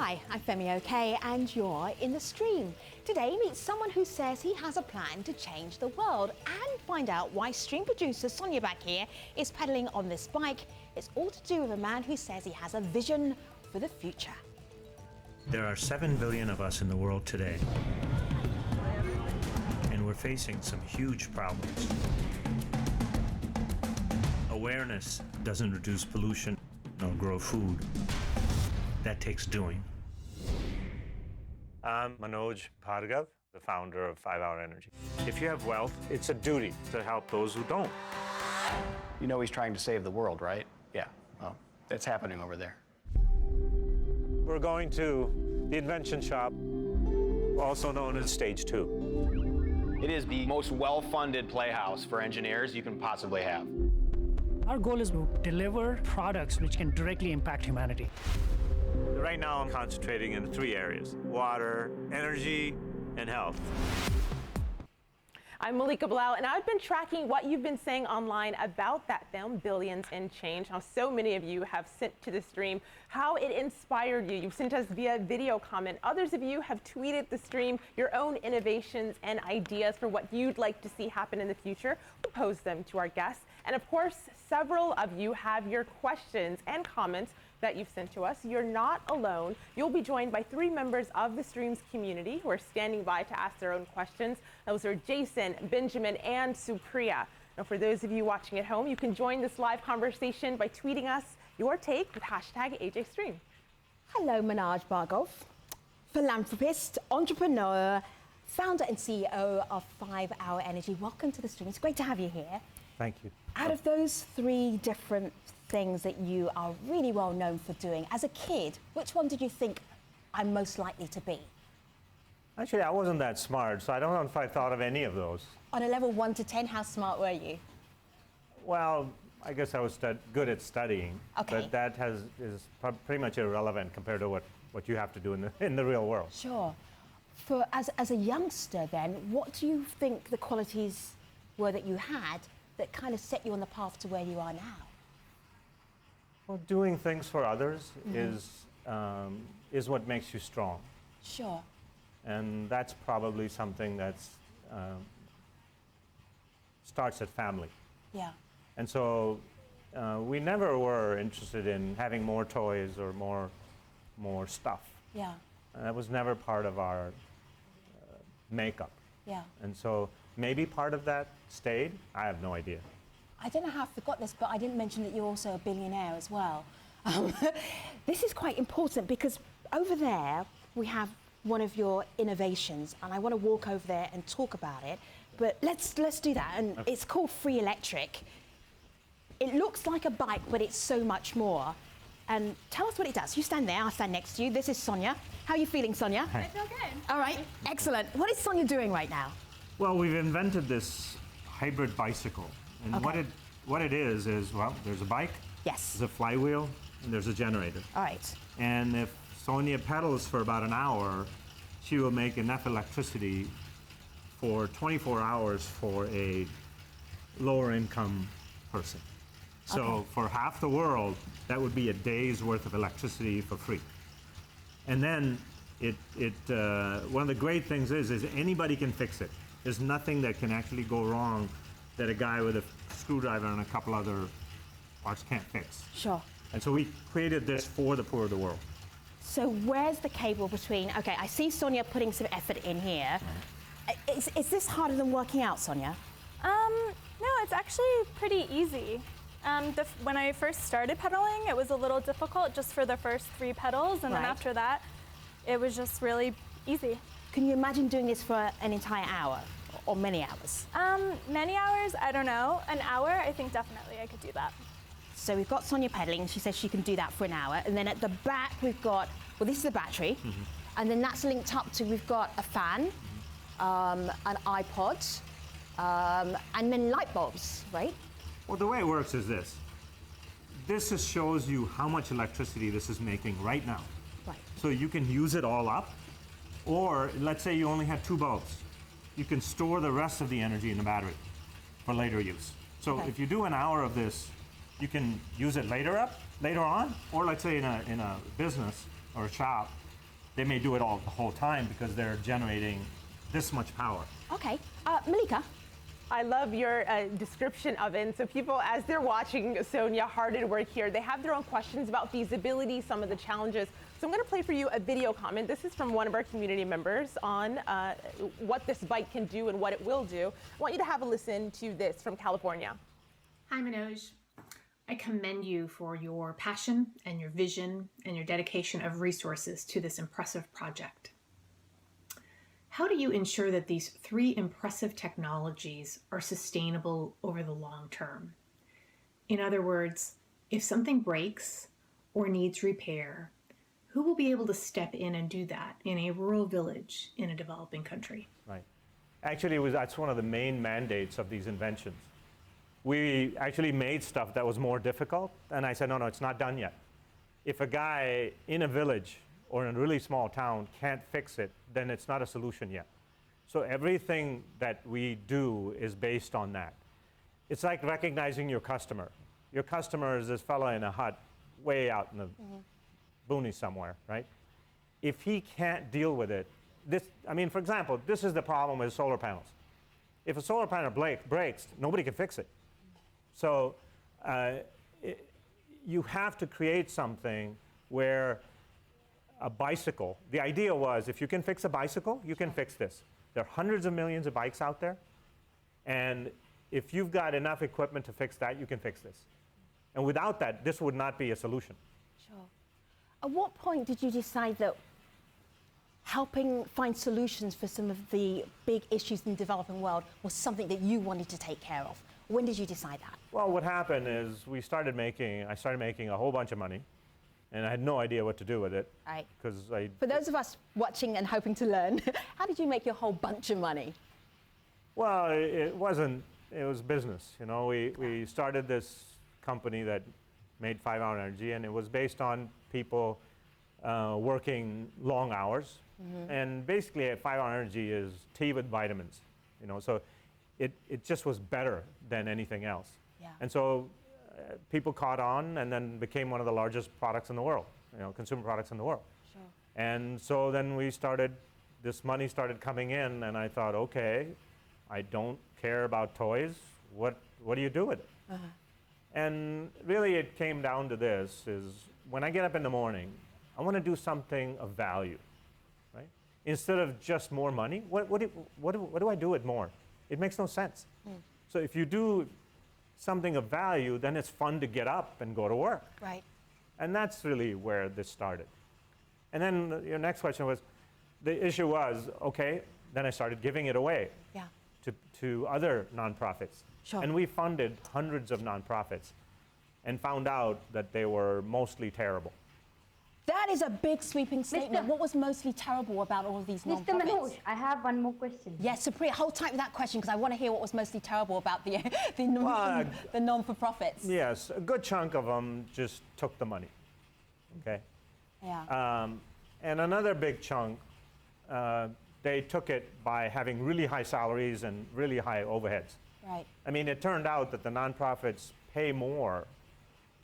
Hi, I'm Femi OK, and you're in the stream. Today, meet someone who says he has a plan to change the world and find out why stream producer Sonia back here is pedaling on this bike. It's all to do with a man who says he has a vision for the future. There are 7 billion of us in the world today, and we're facing some huge problems. Awareness doesn't reduce pollution nor grow food. That takes doing. I'm Manoj Bhargava, the founder of 5 Hour Energy. If you have wealth, it's a duty to help those who don't. You know he's trying to save the world, right? Yeah, well, it's happening over there. We're going to the invention shop, also known as Stage 2. It is the most well-funded playhouse for engineers you can possibly have. Our goal is to deliver products which can directly impact humanity. Right now, I'm concentrating in 3 areas: water, energy, and health. I'm Malika Bilal, and I've been tracking what you've been saying online about that film, Billions and Change. How so many of you have sent to the stream how it inspired you. You've sent us via video comment. Others of you have tweeted the stream your own innovations and ideas for what you'd like to see happen in the future. We'll pose them to our guests. And of course, several of you have your questions and comments that you've sent to us. You're not alone. You'll be joined by 3 members of the stream's community who are standing by to ask their own questions. Those are Jason, Benjamin, and Supriya. Now, for those of you watching at home, you can join this live conversation by tweeting us your take with hashtag AJStream. Hello, Manoj Bhargava, philanthropist, entrepreneur, founder and CEO of 5 Hour Energy. Welcome to the stream. It's great to have you here. Thank you. Out of those 3 different things that you are really well known for doing, as a kid, which one did you think I'm most likely to be? Actually, I wasn't that smart, so I don't know if I thought of any of those. On a level 1 to 10, how smart were you? Well, I guess I was good at studying, Okay. but that is pretty much irrelevant compared to what you have to do in the real world. Sure. As a youngster then, what do you think the qualities were that you had that kind of set you on the path to where you are now? Well, doing things for others is what makes you strong. Sure. And that's probably something that's starts at family. Yeah. And so we never were interested in having more toys or more stuff. Yeah. That was never part of our makeup. Yeah. And so maybe part of that stayed. I have no idea. I don't know how I forgot this, but I didn't mention that you're also a billionaire as well. This is quite important because over there we have one of your innovations, and I want to walk over there and talk about it. But let's do that. And Okay. It's called Free Electric. It looks like a bike, but it's so much more. And tell us what it does. You stand there, I'll stand next to you. This is Sonia. How are you feeling, Sonia? I feel good. All right, excellent. What is Sonia doing right now? Well, we've invented this hybrid bicycle. And Okay. what it is, well, there's a bike, Yes. there's a flywheel, and there's a generator. All right. And if Sonia pedals for about an hour, she will make enough electricity for 24 hours for a lower income person. So Okay. for half the world, that would be a day's worth of electricity for free. And then one of the great things is anybody can fix it. There's nothing that can actually go wrong that a guy with a screwdriver and a couple other parts can't fix. Sure. And so we created this for the poor of the world. So where's the cable between, okay, I see Sonia putting some effort in here. Is this harder than working out, Sonia? No, it's actually pretty easy. When I first started pedaling, it was a little difficult just for the first 3 pedals, and then Right. after that, it was just really easy. Can you imagine doing this for an entire hour or many hours? Many hours, I don't know. An hour, I think definitely I could do that. So we've got Sonia pedaling. She says she can do that for an hour. And then at the back, we've got, well, this is the battery. And then that's linked up to, we've got a fan, an iPod, and then light bulbs, right? Well, the way it works is this. This just shows you how much electricity this is making right now. Right. So you can use it all up, or let's say you only have 2 bulbs. You can store the rest of the energy in the battery for later use. So Okay. if you do an hour of this, you can use it later on, or let's say in a business or a shop, they may do it all the whole time because they're generating this much power. Okay, Malika. I love your description of it. And so people, as they're watching Sonia hard at work here, they have their own questions about feasibility, some of the challenges. So I'm going to play for you a video comment. This is from one of our community members on what this bike can do and what it will do. I want you to have a listen to this from California. Hi, Manoj. I commend you for your passion and your vision and your dedication of resources to this impressive project. How do you ensure that these three impressive technologies are sustainable over the long term? In other words, if something breaks or needs repair, who will be able to step in and do that in a rural village in a developing country? Right. Actually, that's one of the main mandates of these inventions. We actually made stuff that was more difficult, and I said, no, it's not done yet. If a guy in a village or in a really small town can't fix it, then it's not a solution yet. So everything that we do is based on that. It's like recognizing your customer. Your customer is this fellow in a hut way out in the boonies somewhere, right? If he can't deal with it, for example, this is the problem with solar panels. If a solar panel breaks, nobody can fix it. So you have to create something where a bicycle, the idea was if you can fix a bicycle, you can fix this. There are hundreds of millions of bikes out there, and if you've got enough equipment to fix that, you can fix this. And without that, this would not be a solution. Sure. At what point did you decide that helping find solutions for some of the big issues in the developing world was something that you wanted to take care of? When did you decide that? Well, what happened is I started making a whole bunch of money, and I had no idea what to do with it. Right. For those of us watching and hoping to learn, how did you make your whole bunch of money? Well, it was business. You know, we started this company that made 5-hour energy, and it was based on people working long hours. And basically, 5-hour energy is tea with vitamins. You know, so it just was better than anything else. Yeah. And so people caught on and then became one of the largest products in the world, consumer products in the world. Sure. And so then this money started coming in, and I thought, okay, I don't care about toys. What do you do with it? And really it came down to this, is when I get up in the morning, I want to do something of value, right? Instead of just more money, what do I do with more? It makes no sense. So if you do something of value, then it's fun to get up and go to work. Right. And that's really where this started. And then your next question was, the issue was, okay, then I started giving it away to other nonprofits. Sure. And we funded hundreds of nonprofits and found out that they were mostly terrible. That is a big sweeping statement. What was mostly terrible about all of these Mr. nonprofits? Manoj, I have one more question. Yes, Supriya, hold tight with that question because I want to hear what was mostly terrible about the non-for-profits. Yes, a good chunk of them just took the money, okay? Yeah. And another big chunk, they took it by having really high salaries and really high overheads. Right. I mean, it turned out that the nonprofits pay more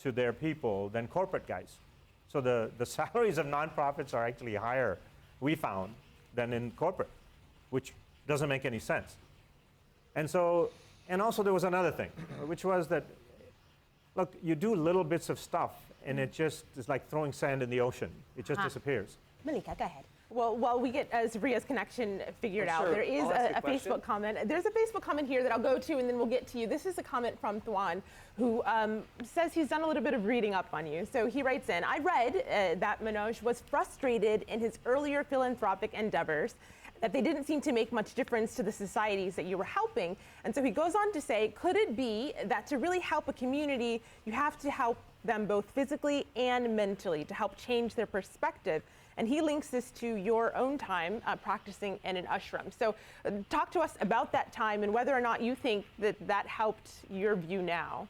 to their people than corporate guys. So the salaries of nonprofits are actually higher, we found, than in corporate, which doesn't make any sense. And also there was another thing, which was that, look, you do little bits of stuff, and it just is like throwing sand in the ocean. It just disappears. Malika, go ahead. Well, while we get Supriya's connection figured out, there is a Facebook comment. There's a Facebook comment here that I'll go to, and then we'll get to you. This is a comment from Thwan, who says he's done a little bit of reading up on you. So he writes in, I read that Manoj was frustrated in his earlier philanthropic endeavors, that they didn't seem to make much difference to the societies that you were helping. And so he goes on to say, could it be that to really help a community, you have to help them both physically and mentally to help change their perspective? And he links this to your own time practicing in an ashram. So talk to us about that time and whether or not you think that that helped your view now.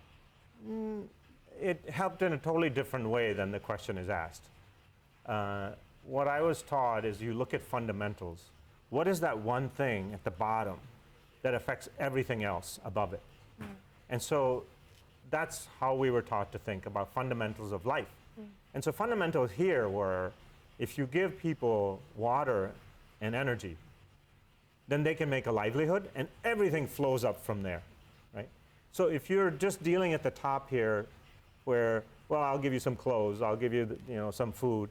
It helped in a totally different way than the question is asked. What I was taught is you look at fundamentals. What is that one thing at the bottom that affects everything else above it? And so that's how we were taught to think about fundamentals of life. And so fundamentals here were, if you give people water and energy, then they can make a livelihood, and everything flows up from there, right? So if you're just dealing at the top here, where, well, I'll give you some clothes, I'll give you, some food,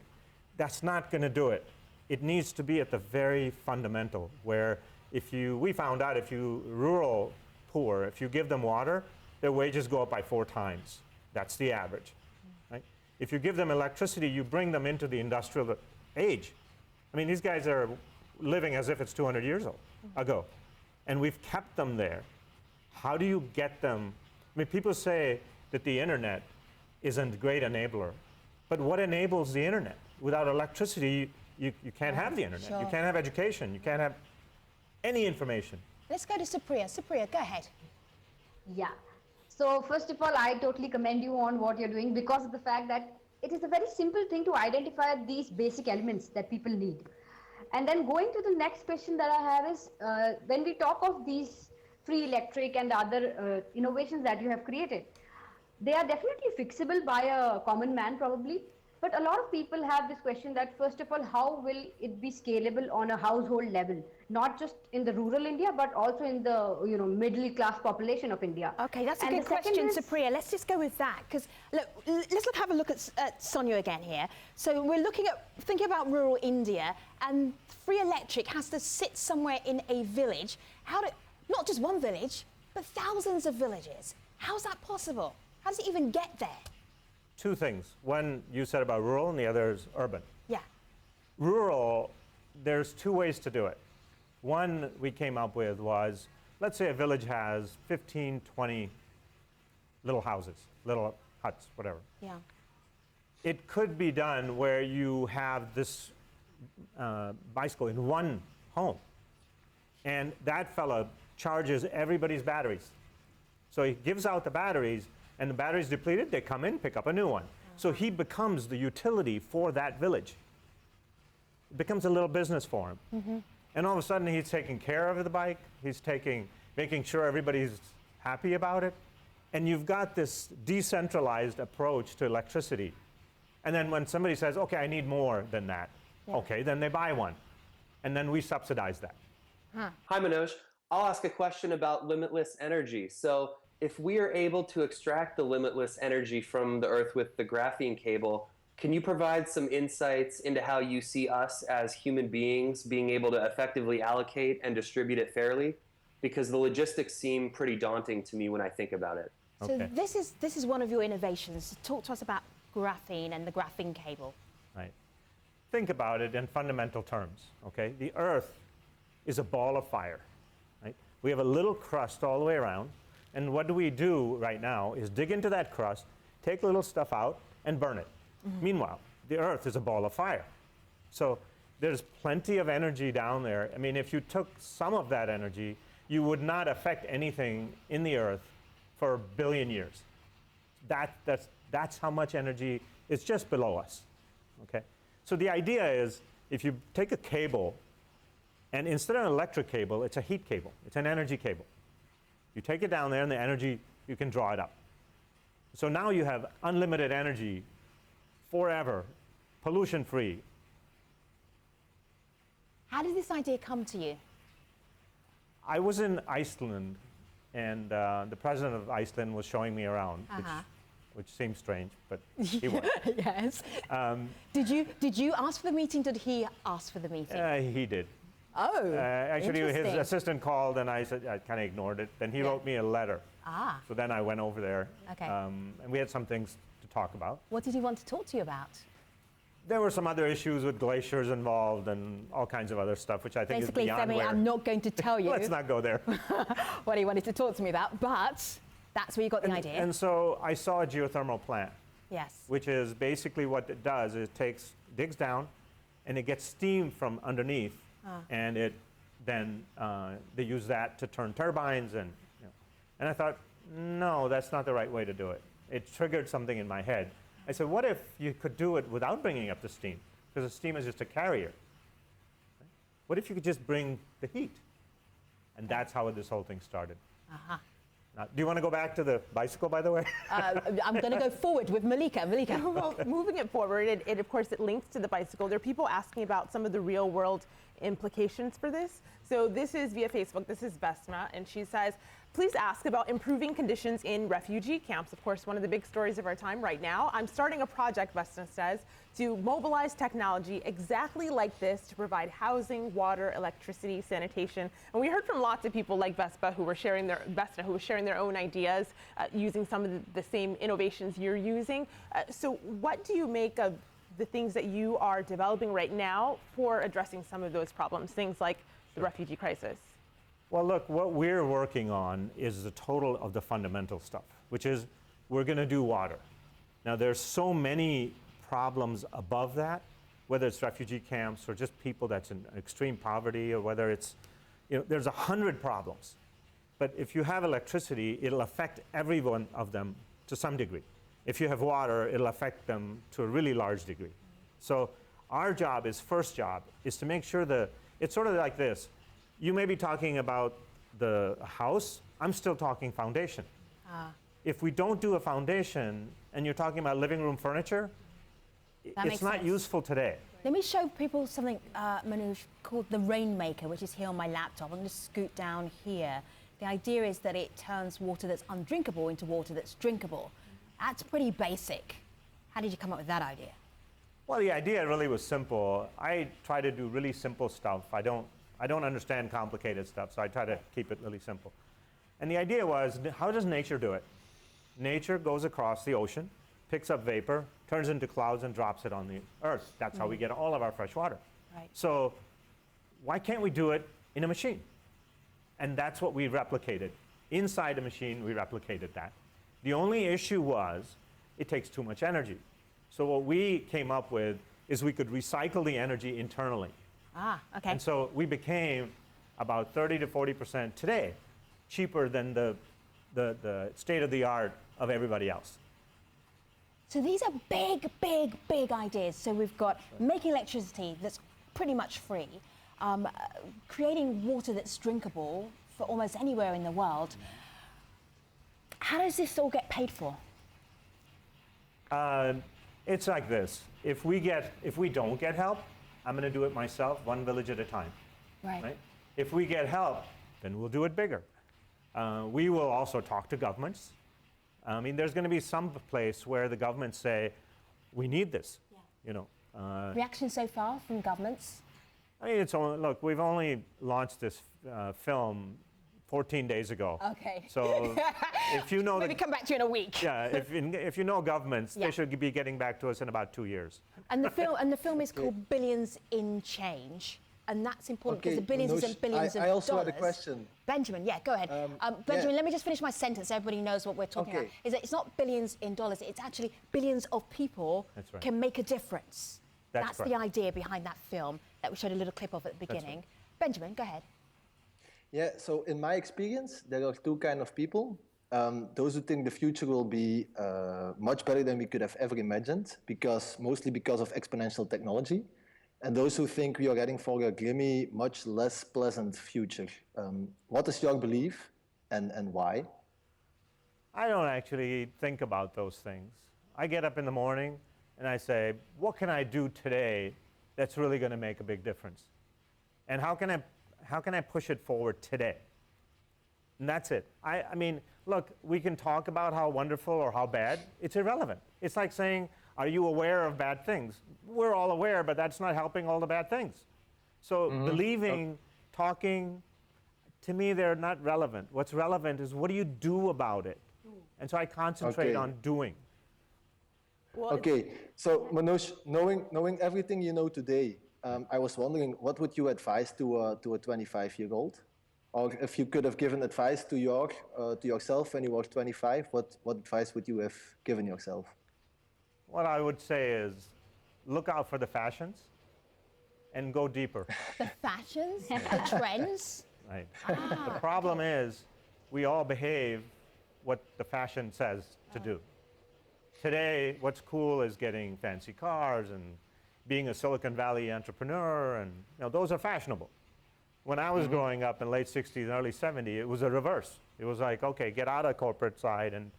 that's not going to do it. It needs to be at the very fundamental, where we found out if you rural poor, if you give them water, their wages go up by 4 times. That's the average, right? If you give them electricity, you bring them into the industrial age. I mean, these guys are living as if it's 200 years ago, and we've kept them there. How do you get them? I mean, people say that the internet isn't a great enabler, but what enables the internet? Without electricity, you can't have the internet. Sure. You can't have education. You can't have any information. Let's go to Supriya. Supriya, go ahead. Yeah. So first of all, I totally commend you on what you're doing, because of the fact that it is a very simple thing to identify these basic elements that people need. And then going to the next question that I have is, when we talk of these free electric and other innovations that you have created, they are definitely fixable by a common man probably. But a lot of people have this question that, first of all, how will it be scalable on a household level, not just in the rural India, but also in the middle class population of India? Okay, that's a good question, Supriya. Let's just go with that, because let's have a look at Sonia again here. So we're thinking about rural India, and free electric has to sit somewhere in a village. Not just one village, but thousands of villages. How's that possible? How does it even get there? 2 things. One you said about rural, and the other is urban. Yeah. Rural, there's 2 ways to do it. One we came up with was, let's say a village has 15, 20 little houses, little huts, whatever. Yeah. It could be done where you have this bicycle in one home, and that fella charges everybody's batteries. So he gives out the batteries, and the battery's depleted, they come in, pick up a new one. So he becomes the utility for that village. It becomes a little business for him. Mm-hmm. And all of a sudden, he's taking care of the bike, making sure everybody's happy about it. And you've got this decentralized approach to electricity. And then when somebody says, okay, I need more than that, okay, then they buy one. And then we subsidize that. Hi, Manoj. I'll ask a question about limitless energy. So if we are able to extract the limitless energy from the Earth with the graphene cable, can you provide some insights into how you see us as human beings being able to effectively allocate and distribute it fairly? Because the logistics seem pretty daunting to me when I think about it. So this is one of your innovations. Talk to us about graphene and the graphene cable. Right. Think about it in fundamental terms, okay? The Earth is a ball of fire, right? We have a little crust all the way around, and what do we do right now is dig into that crust, take little stuff out, and burn it. Mm-hmm. Meanwhile, the Earth is a ball of fire. So there's plenty of energy down there. I mean, if you took some of that energy, you would not affect anything in the Earth for 1 billion years. That's how much energy is just below us, okay? So the idea is, if you take a cable, and instead of an electric cable, it's a heat cable. It's an energy cable. You take it down there, and the energy, you can draw it up. So now you have unlimited energy forever, pollution-free. How did this idea come to you? I was in Iceland, and the president of Iceland was showing me around, which seems strange, but he was. Yes. Did you ask for the meeting? Did he ask for the meeting? He did. Oh, actually, his assistant called, and I said I kind of ignored it. Then he wrote me a letter. So then I went over there, and we had some things to talk about. What did he want to talk to you about? There were some other issues with glaciers involved and all kinds of other stuff, which I think basically, is beyond Femi, where... I'm not going to tell you. Let's not go there. What he wanted to talk to me about, but that's where you got the idea. And so I saw a geothermal plant. Yes. Which is basically what it does is it digs down, and it gets steam from underneath, and it then they use that to turn turbines, and and I thought, no, that's not the right way to do it. It triggered something in my head. I said, what if you could do it without bringing up the steam? Because the steam is just a carrier. What if you could just bring the heat? And that's how this whole thing started. Now Do you want to go back to the bicycle, by the way? I'm going to go forward with Malika. Malika. Well, moving it forward, of course, it links to the bicycle. There are people asking about some of the real world implications for this. So this is via Facebook. This is Vesna, and she says, please ask about improving conditions in refugee camps. Of course, one of the big stories of our time right now. I'm starting a project, Vesna says, to mobilize technology exactly like this to provide housing, water, electricity, sanitation. And we heard from lots of people like Vesna who were sharing their own ideas using some of the same innovations you're using. So what do you make of the things that you are developing right now for addressing some of those problems, things like the refugee crisis? Well, look, what we're working on is the total of the fundamental stuff, which is we're going to do water. Now, there's so many problems above that, whether it's refugee camps or just people that's in extreme poverty, or whether it's, there's 100 problems. But if you have electricity, it'll affect every one of them to some degree. If you have water, it'll affect them to a really large degree. So our job first job is to make sure it's sort of like this. You may be talking about the house, I'm still talking foundation. If we don't do a foundation and you're talking about living room furniture, it's not useful today. Let me show people something, Manoj, called the Rainmaker, which is here on my laptop. I'm going to scoot down here. The idea is that it turns water that's undrinkable into water that's drinkable. That's pretty basic. How did you come up with that idea? Well, the idea really was simple. I try to do really simple stuff. I don't understand complicated stuff, so I try to keep it really simple. And the idea was, how does nature do it? Nature goes across the ocean, picks up vapor, turns into clouds, and drops it on the earth. That's how we get all of our fresh water. Right. So why can't we do it in a machine? And that's what we replicated. Inside a machine, we replicated that. The only issue was it takes too much energy. So what we came up with is we could recycle the energy internally. Okay. And so we became about 30 to 40% today cheaper than the state-of-the-art of everybody else. So these are big, big, big ideas. So we've got making electricity that's pretty much free, creating water that's drinkable for almost anywhere in the world. How does this all get paid for? It's like this. If we don't get help, I'm going to do it myself, one village at a time. Right. If we get help, then we'll do it bigger. We will also talk to governments. I mean, there's going to be some place where the governments say, we need this. Yeah. Reaction so far from governments? I mean, look, we've only launched this film 14 days ago. Okay. So if you know maybe come back to you in a week. Yeah, if you know governments, they should be getting back to us in about 2 years. And the film is called Billions in Change. And that's important because the billions isn't billions of dollars. I also had a question. Benjamin, yeah, go ahead. Benjamin, let me just finish my sentence so everybody knows what we're talking about. Is that it's not billions in dollars, it's actually billions of people can make a difference. That's the idea behind that film that we showed a little clip of at the beginning. Benjamin, go ahead. Yeah, so in my experience, there are two kinds of people. Those who think the future will be much better than we could have ever imagined, mostly because of exponential technology. And those who think we are heading for a gloomy, much less pleasant future. What is your belief and why? I don't actually think about those things. I get up in the morning and I say, what can I do today that's really going to make a big difference? And how can I push it forward today? And that's it. I mean, look, we can talk about how wonderful or how bad. It's irrelevant. It's like saying, are you aware of bad things? We're all aware, but that's not helping all the bad things. So believing, talking, to me, they're not relevant. What's relevant is what do you do about it? And so I concentrate on doing. Okay, so Manoj, knowing everything you know today, I was wondering, what would you advise to a 25-year-old? Or if you could have given advice to yourself when you were 25, what advice would you have given yourself? What I would say is, look out for the fashions and go deeper. The fashions? The trends? Right. The problem is, we all behave what the fashion says to do. Today, what's cool is getting fancy cars and being a Silicon Valley entrepreneur, and those are fashionable. When I was growing up in late 60s and early 70s, it was a reverse. It was like, okay, get out of corporate side, and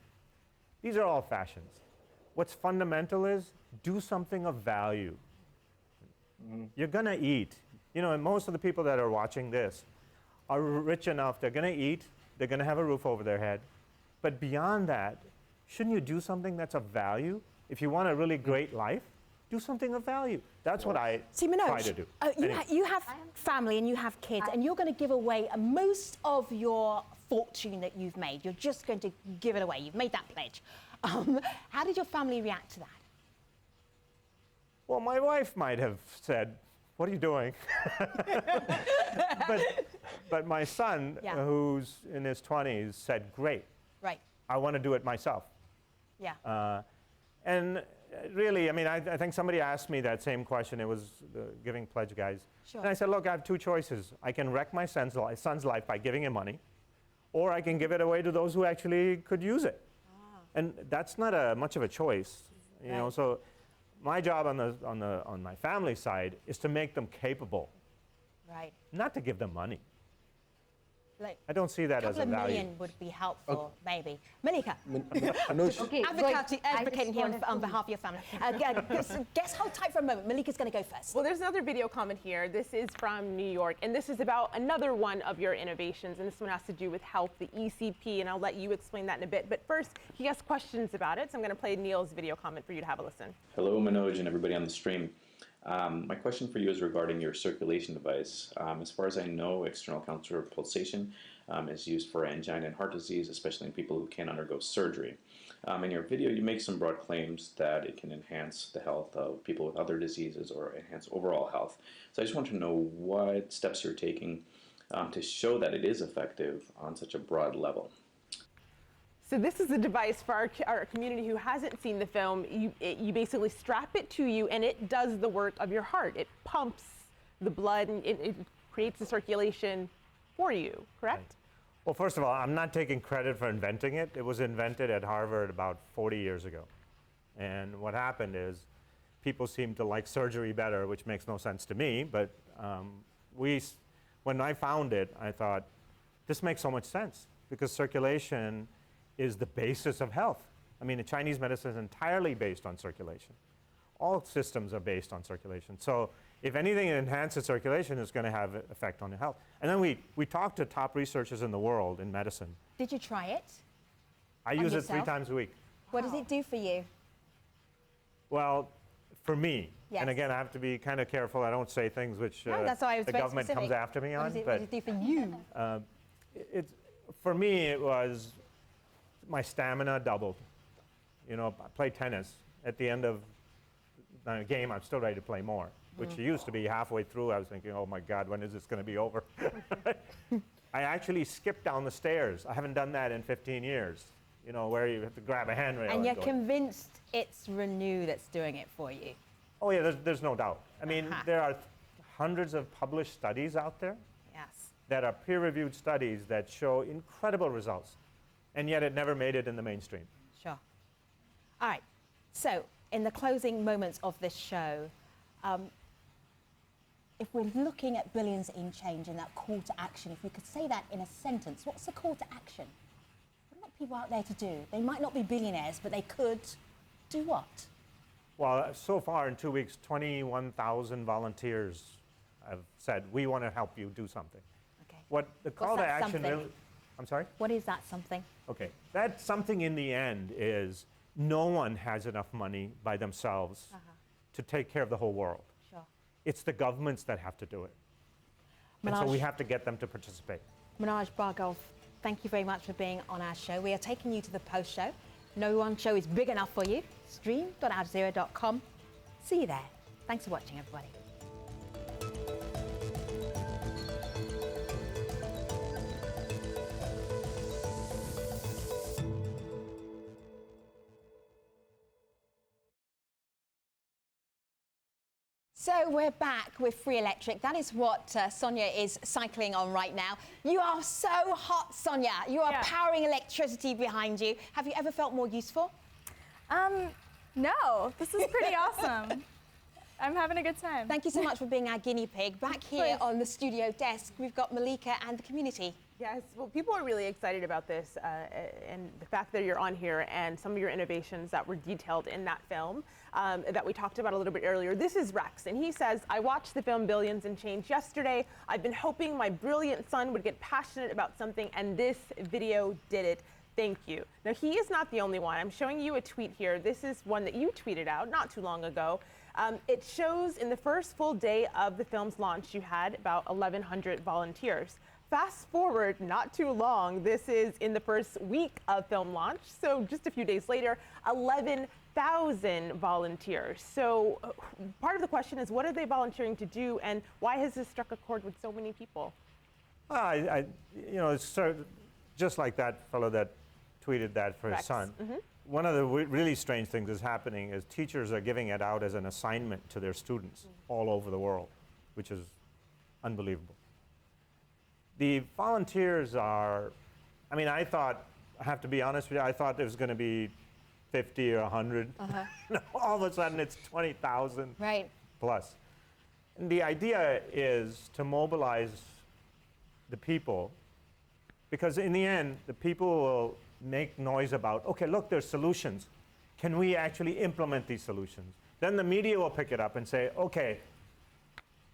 these are all fashions. What's fundamental is do something of value. You're gonna eat. You know, and most of the people that are watching this are rich enough, they're gonna eat, they're gonna have a roof over their head. But beyond that, shouldn't you do something that's of value? If you want a really great life, do something of value. That's what I try to do. You have family and you have kids, and you're going to give away most of your fortune that you've made. You're just going to give it away. You've made that pledge. How did your family react to that? Well, my wife might have said, "What are you doing?" but my son, who's in his 20s, said, "Great. Right. I want to do it myself." Yeah. And really, I mean, I think somebody asked me that same question. It was the Giving Pledge guys. Sure. And I said, look, I have two choices. I can wreck my son's life by giving him money, or I can give it away to those who actually could use it. And that's not much of a choice, you know. So my job on my family side is to make them capable, not to give them money. Like I don't see that as a value. A couple of million would be helpful, maybe. Malika, Okay, advocating here on behalf of your family. Guess hold tight for a moment. Malika's going to go first. Well, there's another video comment here. This is from New York, and this is about another one of your innovations, and this one has to do with health, the ECP, and I'll let you explain that in a bit. But first, he has questions about it, so I'm going to play Neil's video comment for you to have a listen. Hello, Manoj, and everybody on the stream. My question for you is regarding your circulation device. As far as I know, external counter pulsation is used for angina and heart disease, especially in people who can't undergo surgery. In your video, you make some broad claims that it can enhance the health of people with other diseases or enhance overall health. So I just want to know what steps you're taking to show that it is effective on such a broad level. So this is a device for our community who hasn't seen the film. You basically strap it to you, and it does the work of your heart. It pumps the blood, and it creates the circulation for you, correct? Right. Well, first of all, I'm not taking credit for inventing it. It was invented at Harvard about 40 years ago. And what happened is people seem to like surgery better, which makes no sense to me. But when I found it, I thought, this makes so much sense, because circulation is the basis of health. I mean, Chinese medicine is entirely based on circulation. All systems are based on circulation. So if anything enhances circulation, it's going to have an effect on your health. And then we talked to top researchers in the world in medicine. Did you try it? I use it 3 times a week. What does it do for you? Well, for me, yes. And again, I have to be kind of careful I don't say things which that's why I was the government comes after me on. What does it do for you? For me, it was my stamina doubled. You know, I play tennis. At the end of the game, I'm still ready to play more, which used to be halfway through. I was thinking, oh my God, when is this going to be over? I actually skipped down the stairs. I haven't done that in 15 years, you know, where you have to grab a handrail. And you're convinced it's Renew that's doing it for you? Oh yeah, there's no doubt. I mean, there are hundreds of published studies out there that are peer-reviewed studies that show incredible results. And yet it never made it in the mainstream. Sure. All right. So in the closing moments of this show, if we're looking at billions in change and that call to action, if we could say that in a sentence, what's the call to action? What do you want people out there to do? They might not be billionaires, but they could do what? Well, so far in 2 weeks, 21,000 volunteers have said, we want to help you do something. Okay. What the call to action really, I'm sorry? What is that something? Okay, that something in the end is no one has enough money by themselves to take care of the whole world. Sure. It's the governments that have to do it. And so we have to get them to participate. Manoj Bhargava, thank you very much for being on our show. We are taking you to the post-show. No one show is big enough for you. Stream.aljazeera.com. See you there. Thanks for watching, everybody. So we're back with free electric. That is what Sonia is cycling on right now. You are so hot, Sonia. You are powering electricity behind you. Have you ever felt more useful? No, this is pretty awesome. I'm having a good time. Thank you so much for being our guinea pig. Back here on the studio desk, we've got Malika and the community. Yes, well, people are really excited about this and the fact that you're on here and some of your innovations that were detailed in that film that we talked about a little bit earlier. This is Rex, and he says, I watched the film Billions and Change yesterday. I've been hoping my brilliant son would get passionate about something, and this video did it. Thank you. Now, he is not the only one. I'm showing you a tweet here. This is one that you tweeted out not too long ago. It shows in the first full day of the film's launch, you had about 1,100 volunteers. Fast forward not too long, this is in the first week of film launch, so just a few days later, 11,000 volunteers. So part of the question is, what are they volunteering to do, and why has this struck a chord with so many people? It's sort of just like that fellow that tweeted that for his son. One of the really strange things that's happening is teachers are giving it out as an assignment to their students all over the world, which is unbelievable. The volunteers are, I mean, I have to be honest with you, I thought there was going to be 50 or 100. All of a sudden it's 20,000 plus. And the idea is to mobilize the people, because in the end, the people will make noise about, okay, look, there's solutions. Can we actually implement these solutions? Then the media will pick it up and say, okay,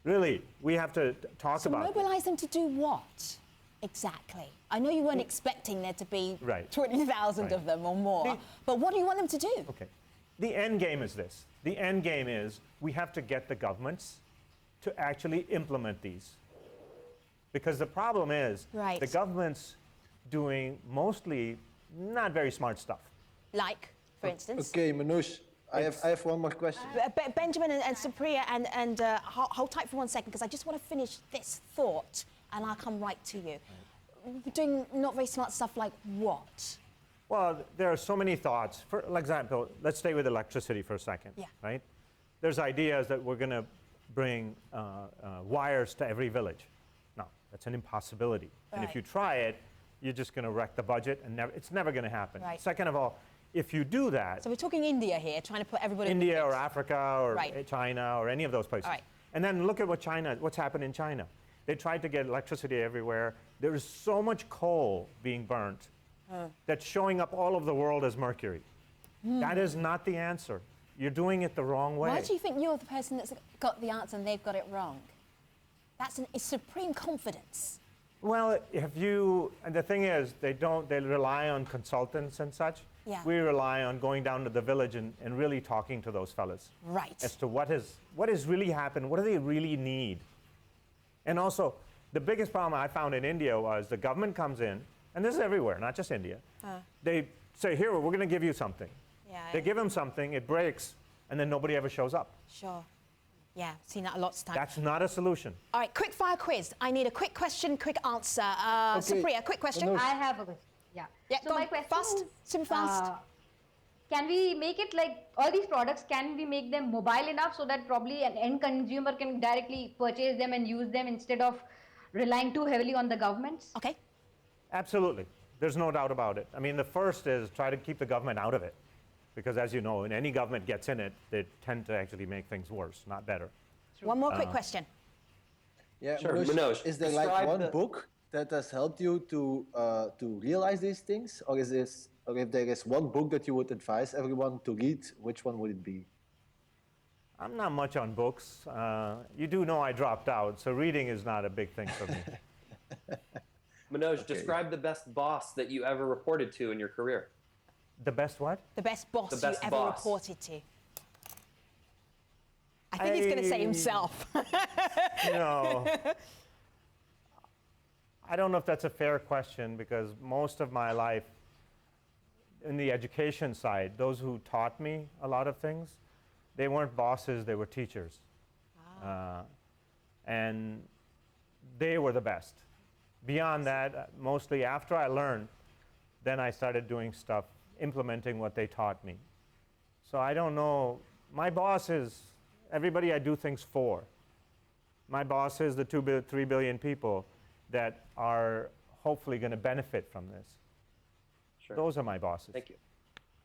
really, we have to talk about it. So mobilize them to do what exactly? I know you weren't expecting there to be 20,000 of them or more, but what do you want them to do? Okay. The end game is this. The end game is we have to get the governments to actually implement these. Because the problem is the government's doing mostly not very smart stuff. Like, for instance? Okay, Manoj, I have one more question. Benjamin and Supriya, and hold tight for 1 second, because I just want to finish this thought, and I'll come right to you. Doing not very smart stuff like what? Well, there are so many thoughts. For example, let's stay with electricity for a second, right? There's ideas that we're going to bring wires to every village. No, that's an impossibility. And if you try it, you're just going to wreck the budget, and it's never going to happen. Second of all, if you do that... So we're talking India here, trying to put everybody... India or Africa or China or any of those places. And then look at what's happened in China. They tried to get electricity everywhere. There is so much coal being burnt that's showing up all over the world as mercury. That is not the answer. You're doing it the wrong way. Why do you think you're the person that's got the answer and they've got it wrong? That's it's supreme confidence. Well, and the thing is, they rely on consultants and such. We rely on going down to the village and really talking to those fellas. As to what has really happened, what do they really need? And also, the biggest problem I found in India was the government comes in, and this is everywhere, not just India. They say, here, we're going to give you something. They give them something, it breaks, and then nobody ever shows up. Yeah, seen that lots of times. That's not a solution. All right, quick fire quiz. I need a quick question, quick answer. Supriya, quick question. I have a question. So my question fast, super fast. Can we make it like all these products, can we make them mobile enough so that probably an end consumer can directly purchase them and use them instead of relying too heavily on the governments? Okay. Absolutely. There's no doubt about it. I mean, the first is try to keep the government out of it. Because as you know, when any government gets in it, they tend to actually make things worse, not better. One more quick question. Yeah, sure. Manoj, is there like one book that has helped you to realize these things? Or if there is one book that you would advise everyone to read, which one would it be? I'm not much on books. You do know I dropped out, so reading is not a big thing for me. Manoj, describe the best boss that you ever reported to in your career. The best what? The best boss you ever reported to. I think he's going to say himself. No. I don't know if that's a fair question, because most of my life in the education side, those who taught me a lot of things, they weren't bosses, they were teachers. And they were the best. Beyond that, mostly after I learned, then I started doing stuff, implementing what they taught me. So I don't know. My boss is everybody I do things for. My boss is the 3 billion people that are hopefully going to benefit from this. Sure. Those are my bosses. Thank you.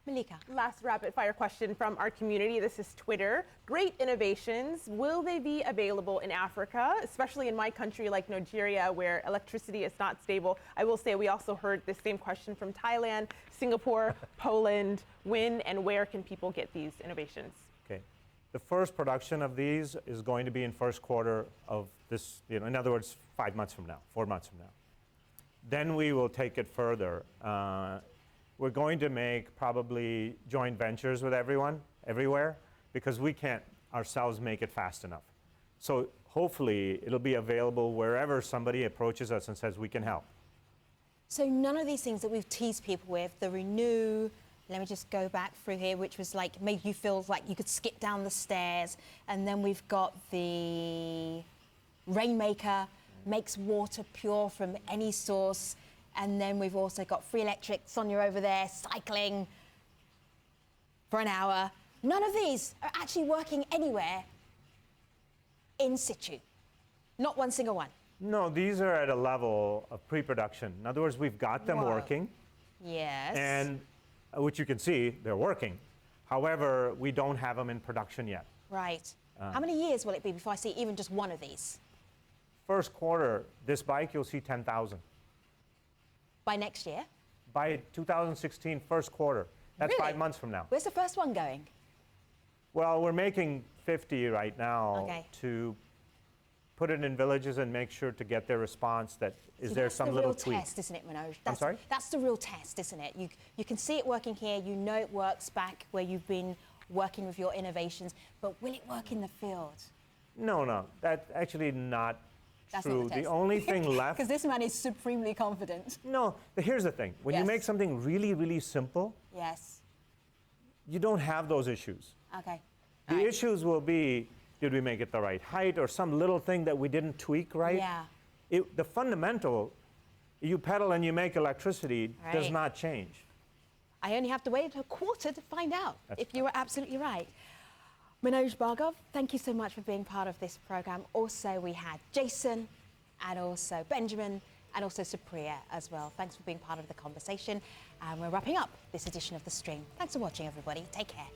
Malika. Last rapid fire question from our community. This is Twitter. Great innovations. Will they be available in Africa, especially in my country like Nigeria, where electricity is not stable? I will say we also heard the same question from Thailand, Singapore, Poland. When and where can people get these innovations? Okay. The first production of these is going to be in first quarter of this, in other words, 5 months from now, 4 months from now. Then we will take it further. We're going to make probably joint ventures with everyone, everywhere, because we can't ourselves make it fast enough. So hopefully it'll be available wherever somebody approaches us and says we can help. So none of these things that we've teased people with, the Renew, let me just go back through here, which was like, made you feel like you could skip down the stairs. And then we've got the Rainmaker, makes water pure from any source. And then we've also got free electric, Sonia over there, cycling for an hour. None of these are actually working anywhere in situ. Not one single one. No, these are at a level of pre-production. In other words, we've got them working. Yes. And which you can see, they're working. However, we don't have them in production yet. Right. How many years will it be before I see even just one of these? First quarter, this bike, you'll see 10,000. By next year? By 2016, first quarter. That's Really? 5 months from now. Where's the first one going? Well, we're making 50 right now to put it in villages and make sure to get their response that is there some little tweak. That's the real test, isn't it, Manoj? I'm sorry? That's the real test, isn't it? You can see it working here, you know it works back where you've been working with your innovations, but will it work in the field? No, that's actually not That's true. not the test. only thing left... Because this man is supremely confident. No, here's the thing. When you make something really, really simple, Yes. you don't have those issues. Okay. The issues will be, did we make it the right height or some little thing that we didn't tweak right? Yeah. The fundamental, you pedal and you make electricity, does not change. I only have to wait a quarter to find out if you were absolutely right. Manoj Bhargava, thank you so much for being part of this program. Also, we had Jason and also Benjamin and also Supriya as well. Thanks for being part of the conversation. And we're wrapping up this edition of The Stream. Thanks for watching, everybody. Take care.